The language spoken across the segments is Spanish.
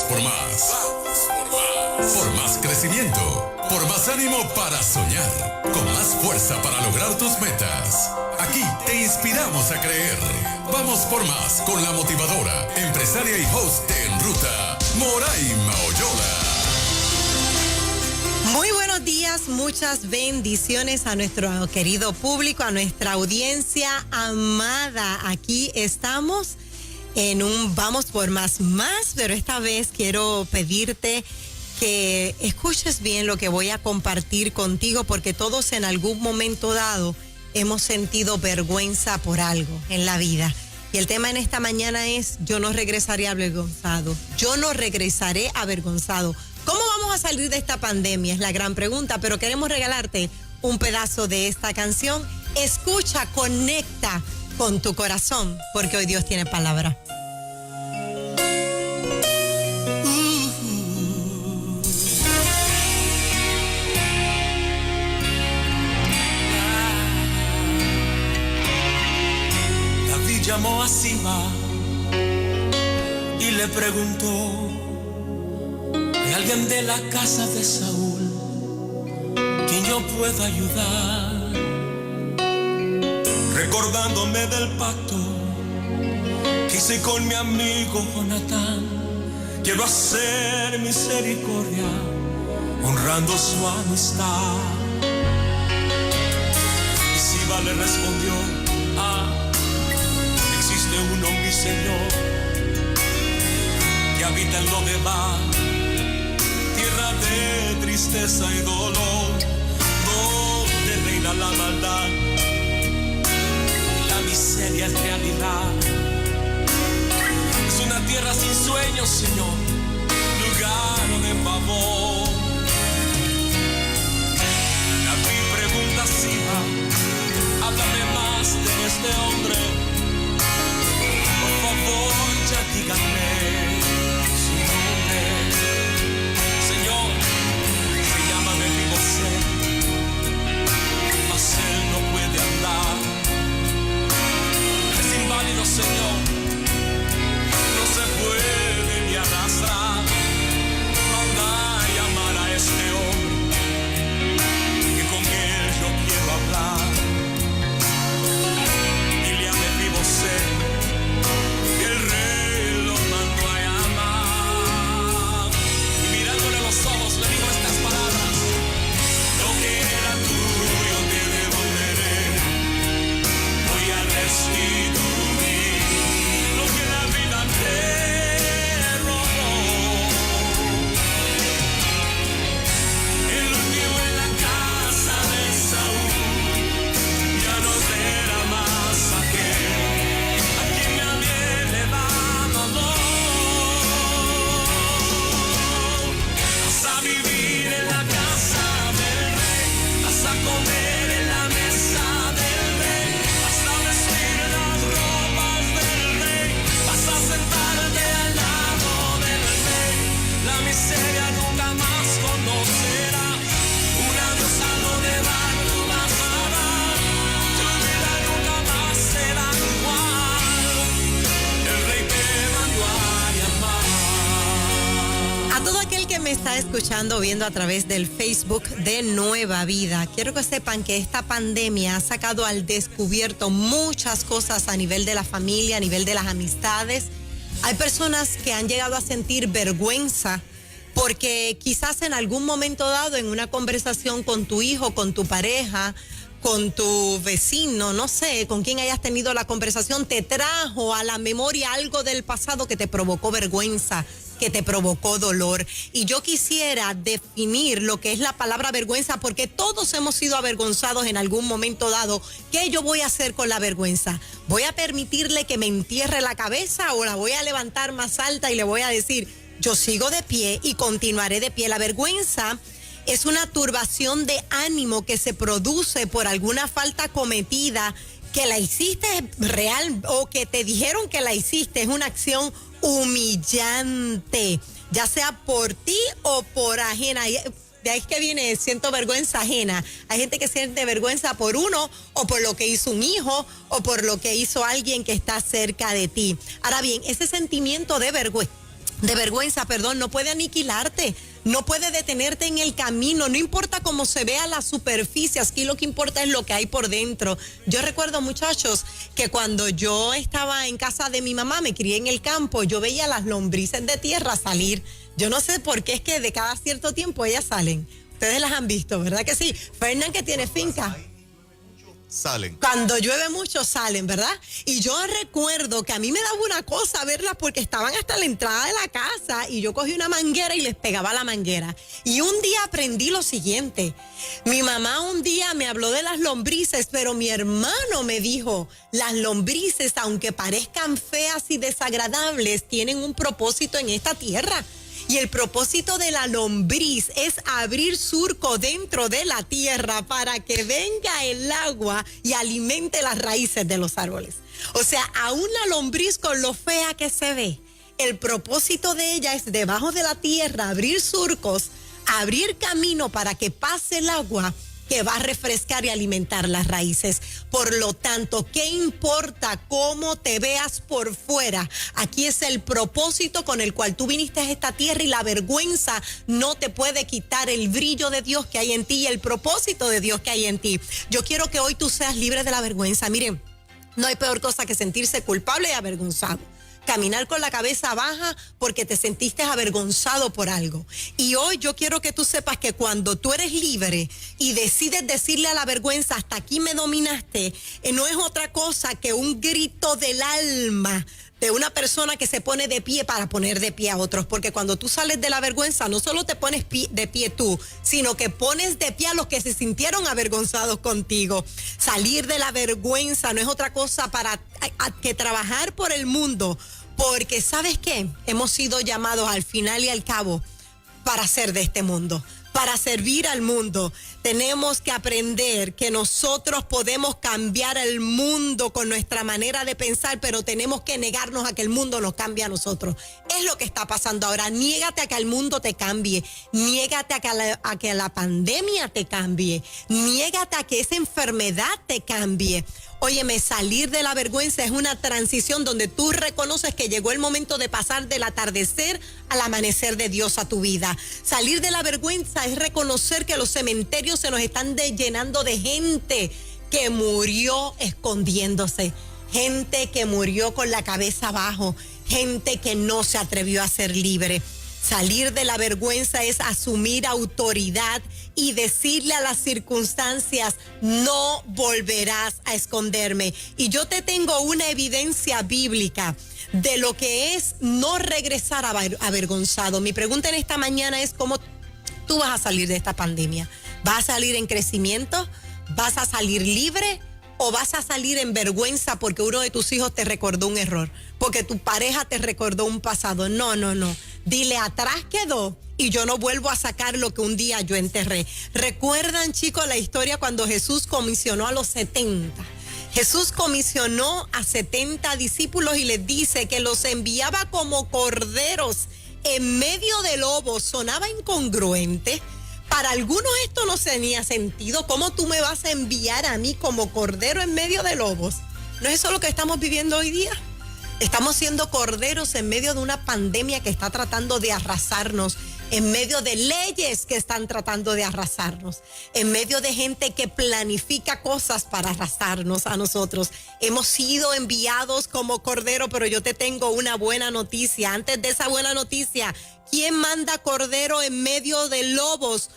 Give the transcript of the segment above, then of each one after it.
por más. Por más crecimiento. Por más ánimo para soñar. Con más fuerza para lograr tus metas. Aquí te inspiramos a creer. Vamos por más con la motivadora, empresaria y host de En Ruta, Moraima Oyola. Muy buenos días, muchas bendiciones a nuestro querido público, a nuestra audiencia amada. Aquí estamos en un Vamos por más, pero esta vez quiero pedirte que escuches bien lo que voy a compartir contigo, porque todos en algún momento dado hemos sentido vergüenza por algo en la vida. Y el tema en esta mañana es: yo no regresaré avergonzado. Yo no regresaré avergonzado. ¿Cómo vamos a salir de esta pandemia? Es la gran pregunta, pero queremos regalarte un pedazo de esta canción. Escucha, conecta con tu corazón, porque hoy Dios tiene palabra. David llamó a Siba y le preguntó: ¿hay alguien de la casa de Saúl quien yo pueda ayudar? Recordándome del pacto que hice con mi amigo Jonatán, quiero hacer misericordia honrando su amistad. Y Siba le respondió: existe uno, mi Señor, que habita en Lodebar, tierra de tristeza y dolor, donde reina la maldad, la miseria es realidad. Es una tierra sin sueños, Señor, lugar de pavor. David pregunta a Siba: háblame más de este hombre, por favor, ya díganme su nombre. Señor, se llama Mefiboset, mas él no puede andar. Es inválido, Señor, no se puede ni arrastrar. Manda a llamar a este hombre, que con él yo quiero hablar. Dile a Mefiboset que el rey lo mandó a llamar. Y mirándole a los ojos le dijo estas palabras: lo que era tuyo te devolveré, voy a restituir lo que la vida te robó. El último en la casa de Saúl ya no será más aquel a quien me había elevado amor. Vas a vivir en la casa del rey, vas a comer en la mesa del rey, vas a vestir las ropas del rey, vas a sentarte al lado del rey. La miseria nunca más conocerás, una diosa lo de bar tú vas a dar, tu vida nunca más será igual, el rey te mandó a llamar. A todo aquel que me está escuchando o viendo a través del Facebook de Nueva Vida, quiero que sepan que esta pandemia ha sacado al descubierto muchas cosas a nivel de la familia, a nivel de las amistades. Hay personas que han llegado a sentir vergüenza porque quizás en algún momento dado, en una conversación con tu hijo, con tu pareja, con tu vecino, no sé, con quien hayas tenido la conversación, te trajo a la memoria algo del pasado que te provocó vergüenza, que te provocó dolor. Y yo quisiera definir lo que es la palabra vergüenza, porque todos hemos sido avergonzados en algún momento dado. ¿Qué yo voy a hacer con la vergüenza? ¿Voy a permitirle que me entierre la cabeza o la voy a levantar más alta y le voy a decir: yo sigo de pie y continuaré de pie? La vergüenza es una turbación de ánimo que se produce por alguna falta cometida, que la hiciste real o que te dijeron que la hiciste. Es una acción humillante, ya sea por ti o por ajena. De ahí es que viene, siento vergüenza ajena. Hay gente que siente vergüenza por uno o por lo que hizo un hijo o por lo que hizo alguien que está cerca de ti. Ahora bien, ese sentimiento de de vergüenza, perdón, no puede aniquilarte, no puede detenerte en el camino, no importa cómo se vea la superficie, aquí lo que importa es lo que hay por dentro. Yo recuerdo, muchachos, que cuando yo estaba en casa de mi mamá, me crié en el campo, yo veía las lombrices de tierra salir. Yo no sé por qué es que de cada cierto tiempo ellas salen. Ustedes las han visto, ¿verdad que sí? Fernán, que tiene finca. Salen. Cuando llueve mucho salen, ¿verdad? Y yo recuerdo que a mí me daba una cosa verlas porque estaban hasta la entrada de la casa y yo cogí una manguera y les pegaba la manguera. Y un día aprendí lo siguiente. Mi mamá un día me habló de las lombrices, pero mi hermano me dijo, las lombrices, aunque parezcan feas y desagradables, tienen un propósito en esta tierra. Y el propósito de la lombriz es abrir surco dentro de la tierra para que venga el agua y alimente las raíces de los árboles. O sea, aún la lombriz, con lo fea que se ve, el propósito de ella es debajo de la tierra abrir surcos, abrir camino para que pase el agua que va a refrescar y alimentar las raíces. Por lo tanto, ¿qué importa cómo te veas por fuera? Aquí es el propósito con el cual tú viniste a esta tierra y la vergüenza no te puede quitar el brillo de Dios que hay en ti y el propósito de Dios que hay en ti. Yo quiero que hoy tú seas libre de la vergüenza. Miren, no hay peor cosa que sentirse culpable y avergonzado. Caminar con la cabeza baja porque te sentiste avergonzado por algo. Y hoy yo quiero que tú sepas que cuando tú eres libre y decides decirle a la vergüenza, hasta aquí me dominaste, no es otra cosa que un grito del alma de una persona que se pone de pie para poner de pie a otros. Porque cuando tú sales de la vergüenza, no solo te pones de pie tú, sino que pones de pie a los que se sintieron avergonzados contigo. Salir de la vergüenza no es otra cosa que trabajar por el mundo. Porque, ¿sabes qué? Hemos sido llamados al final y al cabo para ser de este mundo, para servir al mundo. Tenemos que aprender que nosotros podemos cambiar el mundo con nuestra manera de pensar, pero tenemos que negarnos a que el mundo nos cambie a nosotros. Es lo que está pasando ahora. Niégate a que el mundo te cambie. Niégate a que la pandemia te cambie. Niégate a que esa enfermedad te cambie. Óyeme, salir de la vergüenza es una transición donde tú reconoces que llegó el momento de pasar del atardecer al amanecer de Dios a tu vida. Salir de la vergüenza es reconocer que los cementerios se nos están llenando de gente que murió escondiéndose, gente que murió con la cabeza abajo, gente que no se atrevió a ser libre. Salir de la vergüenza es asumir autoridad y decirle a las circunstancias, no volverás a esconderme. Y yo te tengo una evidencia bíblica de lo que es no regresar avergonzado. Mi pregunta en esta mañana es cómo tú vas a salir de esta pandemia. ¿Vas a salir en crecimiento? ¿Vas a salir libre? ¿O vas a salir en vergüenza porque uno de tus hijos te recordó un error? Porque tu pareja te recordó un pasado. No. Dile, atrás quedó y yo no vuelvo a sacar lo que un día yo enterré. ¿Recuerdan, chicos, la historia cuando Jesús comisionó a los 70? Jesús comisionó a 70 discípulos y les dice que los enviaba como corderos en medio de lobos. Sonaba incongruente. Para algunos esto no tenía sentido. ¿Cómo tú me vas a enviar a mí como cordero en medio de lobos? ¿No es eso lo que estamos viviendo hoy día? Estamos siendo corderos en medio de una pandemia que está tratando de arrasarnos, en medio de leyes que están tratando de arrasarnos, en medio de gente que planifica cosas para arrasarnos a nosotros. Hemos sido enviados como cordero, pero yo te tengo una buena noticia. Antes de esa buena noticia, ¿quién manda cordero en medio de lobos?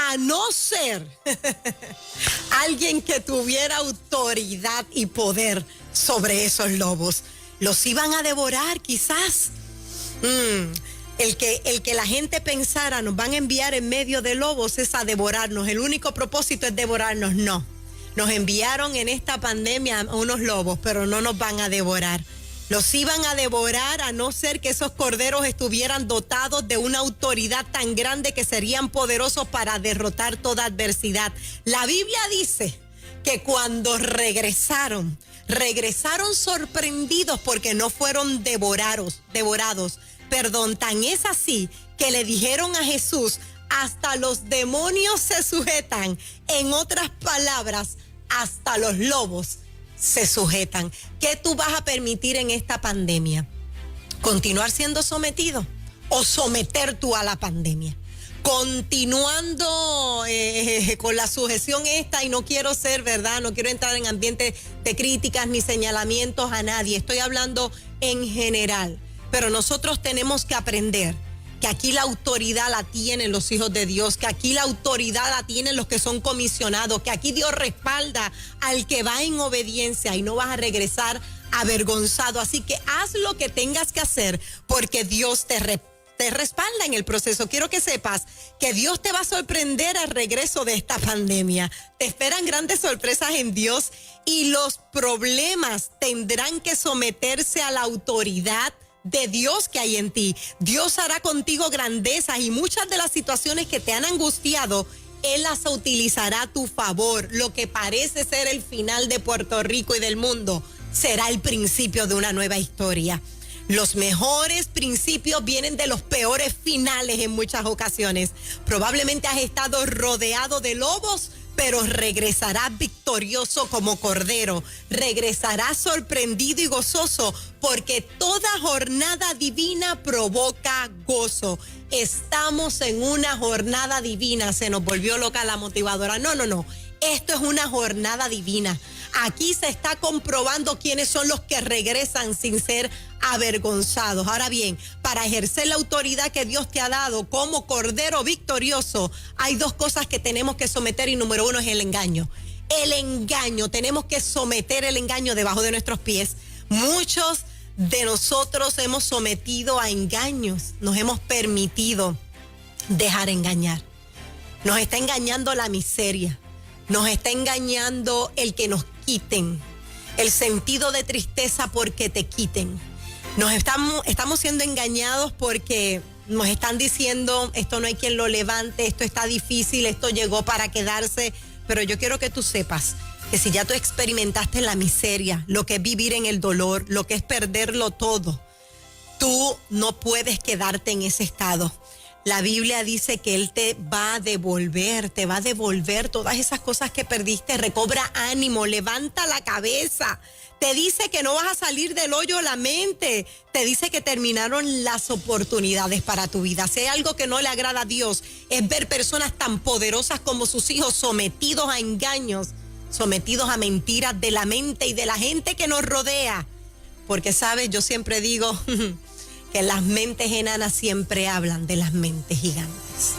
A no ser alguien que tuviera autoridad y poder sobre esos lobos. Los iban a devorar quizás. El que la gente pensara nos van a enviar en medio de lobos es a devorarnos. El único propósito es devorarnos. No. Nos enviaron en esta pandemia a unos lobos, pero no nos van a devorar. Los iban a devorar a no ser que esos corderos estuvieran dotados de una autoridad tan grande que serían poderosos para derrotar toda adversidad. La Biblia dice que cuando regresaron sorprendidos porque no fueron devorados. Tan es así que le dijeron a Jesús, hasta los demonios se sujetan. En otras palabras, hasta los lobos se sujetan. ¿Qué tú vas a permitir en esta pandemia? ¿Continuar siendo sometido o someter tú a la pandemia. Continuando con la sujeción esta, y no quiero ser, ¿verdad? No quiero entrar en ambiente de críticas ni señalamientos a nadie. Estoy hablando en general. Pero nosotros tenemos que aprender que aquí la autoridad la tienen los hijos de Dios, que aquí la autoridad la tienen los que son comisionados, que aquí Dios respalda al que va en obediencia y no vas a regresar avergonzado. Así que haz lo que tengas que hacer porque Dios te respalda en el proceso. Quiero que sepas que Dios te va a sorprender al regreso de esta pandemia. Te esperan grandes sorpresas en Dios y los problemas tendrán que someterse a la autoridad de Dios que hay en ti. Dios hará contigo grandezas y muchas de las situaciones que te han angustiado, Él las utilizará a tu favor. Lo que parece ser el final de Puerto Rico y del mundo será el principio de una nueva historia. Los mejores principios vienen de los peores finales en muchas ocasiones. Probablemente has estado rodeado de lobos, pero regresarás victorioso como cordero. Regresarás sorprendido y gozoso, porque toda jornada divina provoca gozo. Estamos en una jornada divina. Se nos volvió loca la motivadora. No. Esto es una jornada divina. Aquí se está comprobando quiénes son los que regresan sin ser avergonzados. Ahora bien, para ejercer la autoridad que Dios te ha dado como cordero victorioso, hay dos cosas que tenemos que someter y número uno es el engaño. El engaño, tenemos que someter el engaño debajo de nuestros pies. Muchos de nosotros hemos sometido a engaños, nos hemos permitido dejar engañar. Nos está engañando la miseria, nos está engañando el que nos quiten, el sentido de tristeza porque te quiten. Estamos siendo engañados porque nos están diciendo esto no hay quien lo levante, esto está difícil, esto llegó para quedarse. Pero yo quiero que tú sepas que si ya tú experimentaste la miseria, lo que es vivir en el dolor, lo que es perderlo todo, tú no puedes quedarte en ese estado. La Biblia dice que Él te va a devolver todas esas cosas que perdiste. Recobra ánimo, levanta la cabeza. Te dice que no vas a salir del hoyo de la mente. Te dice que terminaron las oportunidades para tu vida. Si hay algo que no le agrada a Dios, es ver personas tan poderosas como sus hijos sometidos a engaños, sometidos a mentiras de la mente y de la gente que nos rodea. Porque, ¿sabes? Yo siempre digo que las mentes enanas siempre hablan de las mentes gigantes.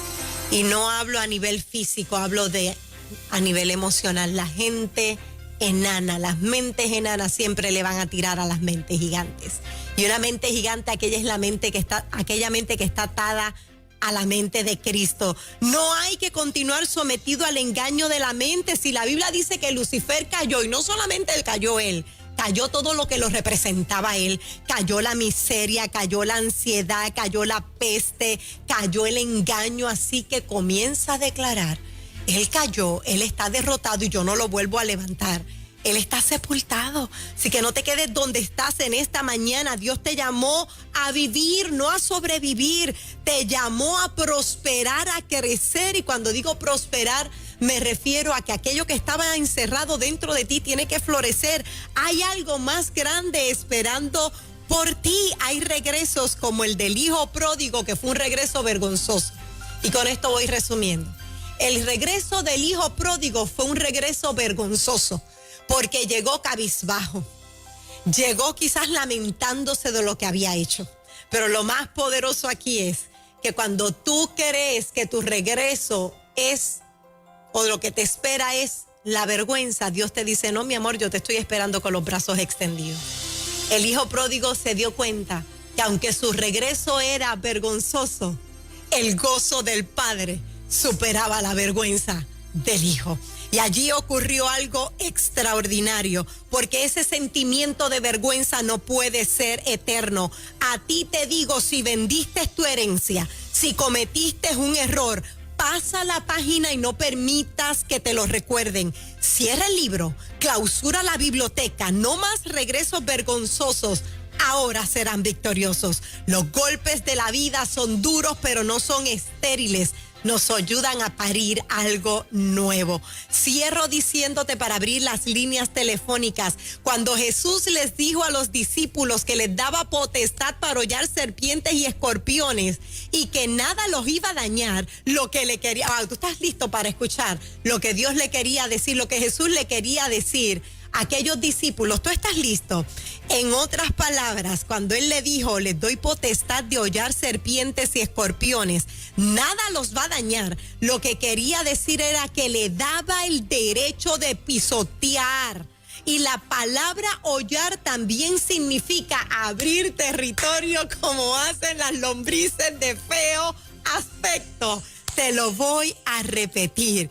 Y no hablo a nivel físico, hablo a nivel emocional. La gente enana, las mentes enanas siempre le van a tirar a las mentes gigantes. Y una mente gigante, aquella mente que está atada a la mente de Cristo. No hay que continuar sometido al engaño de la mente. Si la Biblia dice que Lucifer cayó, y no solamente cayó él, cayó todo lo que lo representaba él. Cayó la miseria, cayó la ansiedad, cayó la peste, cayó el engaño. Así que comienza a declarar, él cayó, él está derrotado y yo no lo vuelvo a levantar. Él está sepultado. Así que no te quedes donde estás en esta mañana. Dios te llamó a vivir, no a sobrevivir. Te llamó a prosperar, a crecer. Y cuando digo prosperar, me refiero a que aquello que estaba encerrado dentro de ti tiene que florecer. Hay algo más grande esperando por ti. Hay regresos como el del hijo pródigo, que fue un regreso vergonzoso. Y con esto voy resumiendo. El regreso del hijo pródigo fue un regreso vergonzoso, porque llegó cabizbajo. Llegó quizás lamentándose de lo que había hecho. Pero lo más poderoso aquí es que cuando tú crees que tu regreso es, o lo que te espera es la vergüenza, Dios te dice, no, mi amor, yo te estoy esperando con los brazos extendidos. El hijo pródigo se dio cuenta que aunque su regreso era vergonzoso, el gozo del padre superaba la vergüenza del hijo. Y allí ocurrió algo extraordinario, porque ese sentimiento de vergüenza no puede ser eterno. A ti te digo, si vendiste tu herencia, si cometiste un error, pasa la página y no permitas que te lo recuerden. Cierra el libro, clausura la biblioteca, no más regresos vergonzosos. Ahora serán victoriosos. Los golpes de la vida son duros, pero no son estériles. nos ayudan a parir algo nuevo. Cierro diciéndote para abrir las líneas telefónicas. Cuando Jesús les dijo a los discípulos que les daba potestad para hollar serpientes y escorpiones y que nada los iba a dañar, lo que le quería... tú estás listo para escuchar lo que Dios le quería decir, lo que Jesús le quería decir a aquellos discípulos. ¿Tú estás listo? En otras palabras, cuando Él le dijo, les doy potestad de hollar serpientes y escorpiones, nada los va a dañar. Lo que quería decir era que le daba el derecho de pisotear. Y la palabra hollar también significa abrir territorio como hacen las lombrices de feo aspecto. Te lo voy a repetir.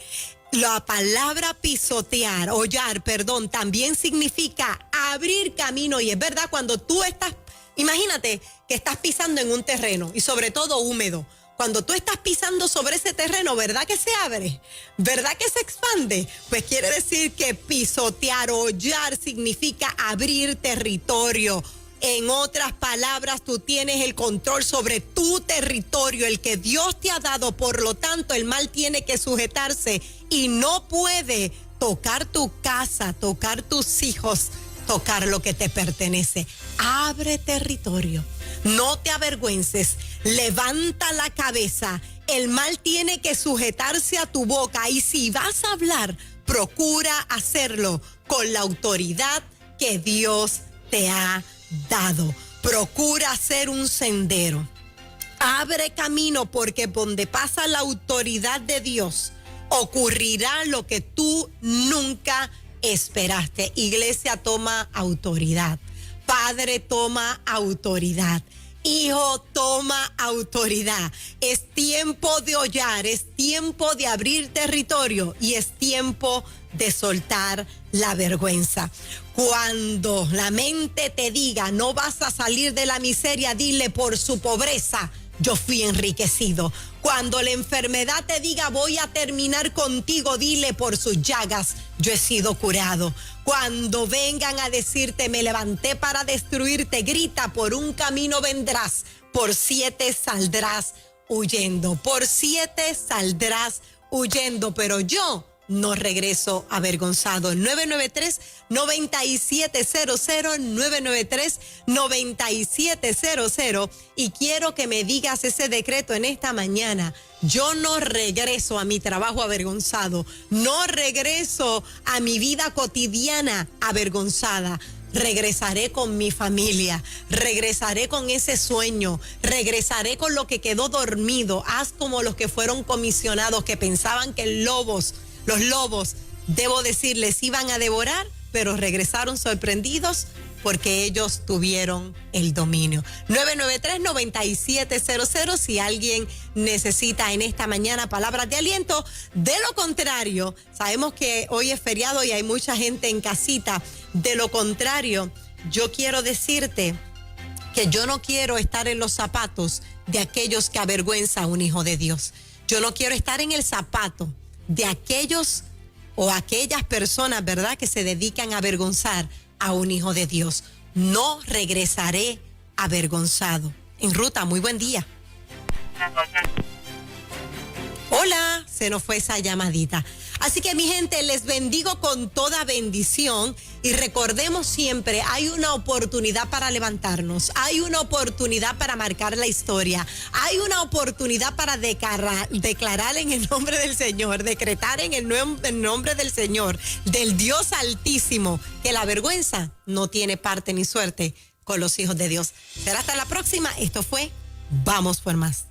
La palabra pisotear, hollar, perdón, también significa abrir camino. Y es verdad, cuando tú estás, imagínate que estás pisando en un terreno y sobre todo húmedo. Cuando tú estás pisando sobre ese terreno, ¿verdad que se abre? ¿Verdad que se expande? Pues quiere decir que pisotear, hollar significa abrir territorio. En otras palabras, tú tienes el control sobre tu territorio, el que Dios te ha dado. Por lo tanto, el mal tiene que sujetarse y no puede tocar tu casa, tocar tus hijos, tocar lo que te pertenece. Abre territorio. No te avergüences. Levanta la cabeza. El mal tiene que sujetarse a tu boca. Y si vas a hablar, procura hacerlo con la autoridad que Dios te ha dado. Procura hacer un sendero. Abre camino, porque donde pasa la autoridad de Dios, ocurrirá lo que tú nunca esperaste. Iglesia, toma autoridad. Padre, toma autoridad. Hijo, toma autoridad. Es tiempo de hollar, es tiempo de abrir territorio y es tiempo de soltar la vergüenza. Cuando la mente te diga no vas a salir de la miseria, dile: por su pobreza yo fui enriquecido. Cuando la enfermedad te diga voy a terminar contigo, dile: por sus llagas yo he sido curado. Cuando vengan a decirte me levanté para destruirte, grita: por un camino vendrás, por 7 saldrás huyendo. Por 7 saldrás huyendo, pero yo no regreso avergonzado. 993-9700, 993-9700. Y quiero que me digas ese decreto en esta mañana. Yo no regreso a mi trabajo avergonzado. No regreso a mi vida cotidiana avergonzada. Regresaré con mi familia, regresaré con ese sueño, regresaré con lo que quedó dormido. Haz como los que fueron comisionados, que pensaban que los lobos, debo decirles, iban a devorar, pero regresaron sorprendidos porque ellos tuvieron el dominio. 993-9700, si alguien necesita en esta mañana palabras de aliento. De lo contrario, sabemos que hoy es feriado y hay mucha gente en casita. De lo contrario, yo quiero decirte que yo no quiero estar en los zapatos de aquellos que avergüenzan a un hijo de Dios. Yo no quiero estar en el zapato de aquellos o aquellas personas, ¿verdad?, que se dedican a avergonzar a un hijo de Dios. No regresaré avergonzado. En ruta, muy buen día. Hola, se nos fue esa llamadita. Así que, mi gente, les bendigo con toda bendición y recordemos siempre, hay una oportunidad para levantarnos, hay una oportunidad para marcar la historia, hay una oportunidad para declarar en el nombre del Señor, decretar en el nombre del Señor, del Dios Altísimo, que la vergüenza no tiene parte ni suerte con los hijos de Dios. Será hasta la próxima. Esto fue Vamos por Más.